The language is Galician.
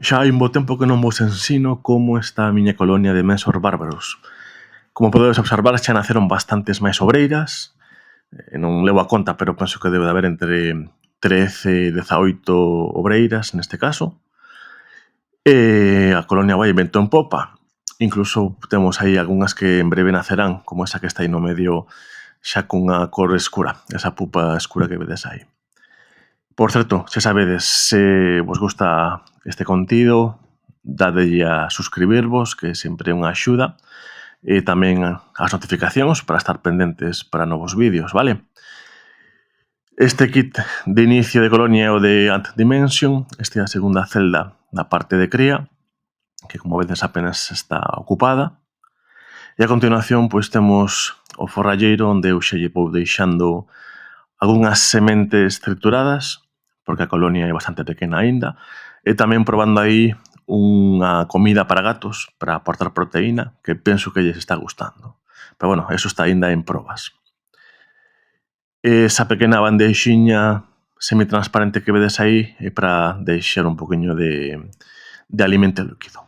Xa hai un bo tempo que non vos ensino como está a miña colonia de mensos bárbaros. Como podedes observar, xa naceron bastantes máis obreiras. Non levo a conta, pero penso que debe de haber entre 13 e 18 obreiras neste caso. E a colonia vai vento en popa. Incluso temos aí algunhas que en breve nacerán, como esa que está aí no medio xa cunha cor escura, esa pupa escura que vedes aí. Por certo, se sabedes, se vos gusta este contido, dadelle a suscribirvos, que sempre é unha axuda, e tamén as notificacións para estar pendentes para novos vídeos, vale? Este kit de inicio de colonia é o de Ant Dimension, esta é a segunda celda da parte de cría, que como vedes apenas está ocupada. E a continuación, pois temos o forralleiro onde eu xa lle vou deixando algunhas sementes trituradas, porque a colonia é bastante pequena aínda, e tamén probando aí unha comida para gatos, para aportar proteína, que penso que lles está gustando. Pero bueno, eso está aínda en probas. Esa pequena bandeixiña semitransparente que vedes aí é para deixar un poquinho de alimento líquido.